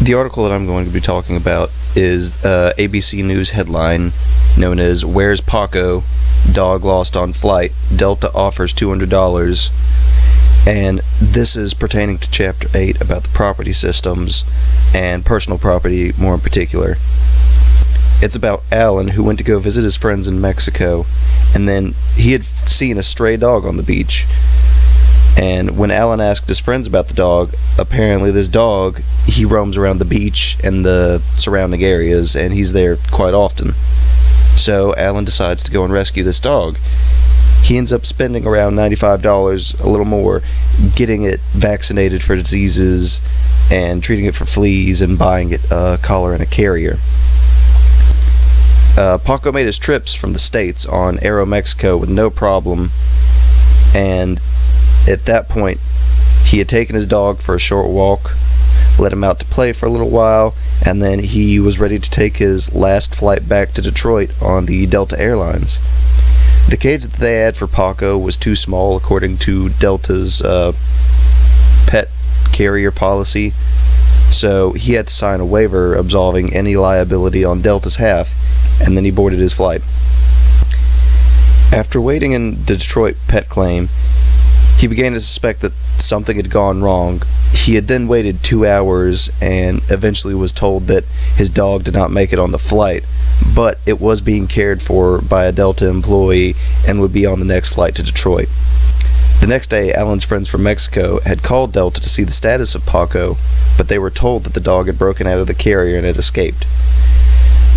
The article that I'm going to be talking about is ABC News headline known as "Where's Paco? Dog Lost on Flight. Delta offers $200." And this is pertaining to Chapter 8 about the property systems and personal property more in particular. It's about Alan, who went to go visit his friends in Mexico, and then he had seen a stray dog on the beach. And when Alan asked his friends about the dog, apparently this dog, he roams around the beach and the surrounding areas, and he's there quite often. So Alan decides to go and rescue this dog. He ends up spending around $95, a little more, getting it vaccinated for diseases and treating it for fleas and buying it a collar and a carrier. Paco made his trips from the States on Aeromexico with no problem, and at that point, he had taken his dog for a short walk, let him out to play for a little while, and then he was ready to take his last flight back to Detroit on the Delta Airlines. The cage that they had for Paco was too small according to Delta's pet carrier policy, so he had to sign a waiver absolving any liability on Delta's half, and then he boarded his flight. After waiting in the Detroit pet claim, he began to suspect that something had gone wrong. He had then waited 2 hours and eventually was told that his dog did not make it on the flight, but it was being cared for by a Delta employee and would be on the next flight to Detroit. The next day, Alan's friends from Mexico had called Delta to see the status of Paco, but they were told that the dog had broken out of the carrier and had escaped.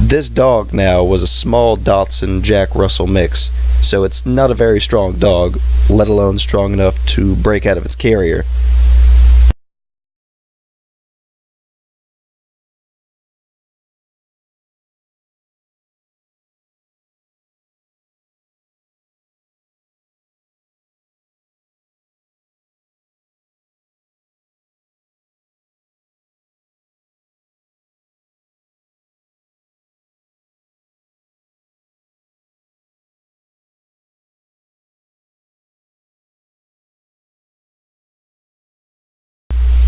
This dog now was a small Dachshund Jack Russell mix, so it's not a very strong dog, let alone strong enough to break out of its carrier.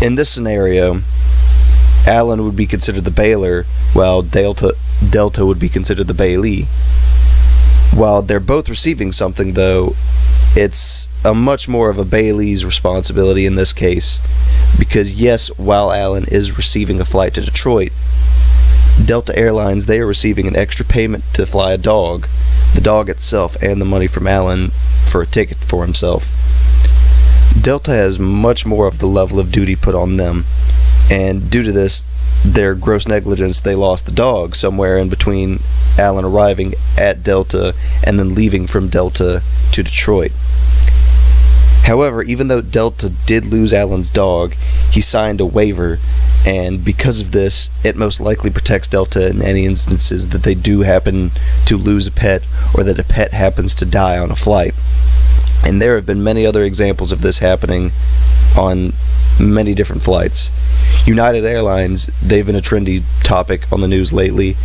In this scenario, Alan would be considered the bailer, while Delta would be considered the bailee. While they're both receiving something, though, it's a much more of a bailee's responsibility in this case, because yes, while Alan is receiving a flight to Detroit, Delta Airlines, they are receiving an extra payment to fly a dog, the dog itself, and the money from Alan for a ticket for himself. Delta has much more of the level of duty put on them, and due to this, their gross negligence, they lost the dog somewhere in between Alan arriving at Delta and then leaving from Delta to Detroit. However, even though Delta did lose Alan's dog, he signed a waiver, and because of this, it most likely protects Delta in any instances that they do happen to lose a pet or that a pet happens to die on a flight. And there have been many other examples of this happening on many different flights. United Airlines, they've been a trendy topic on the news lately.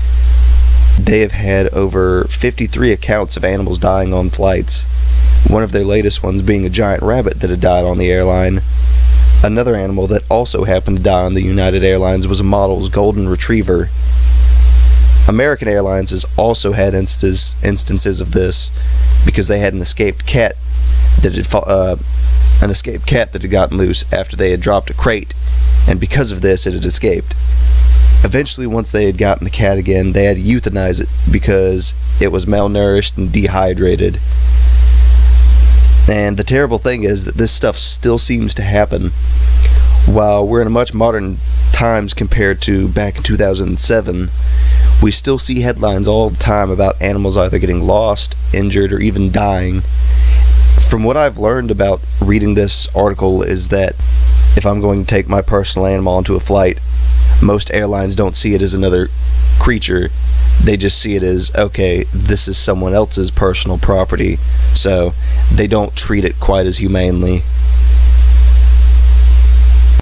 They have had over 53 accounts of animals dying on flights, one of their latest ones being a giant rabbit that had died on the airline. Another animal that also happened to die on the United Airlines was a model's golden retriever. American Airlines has also had instances of this because they had an escaped cat that had gotten loose after they had dropped a crate, and because of this, it had escaped. Eventually, once they had gotten the cat again, they had to euthanize it because it was malnourished and dehydrated. And the terrible thing is that this stuff still seems to happen. While we're in a much modern times compared to back in 2007, we still see headlines all the time about animals either getting lost, injured, or even dying. From what I've learned about reading this article is that if I'm going to take my personal animal onto a flight, most airlines don't see it as another creature. They just see it as, okay, this is someone else's personal property, so they don't treat it quite as humanely.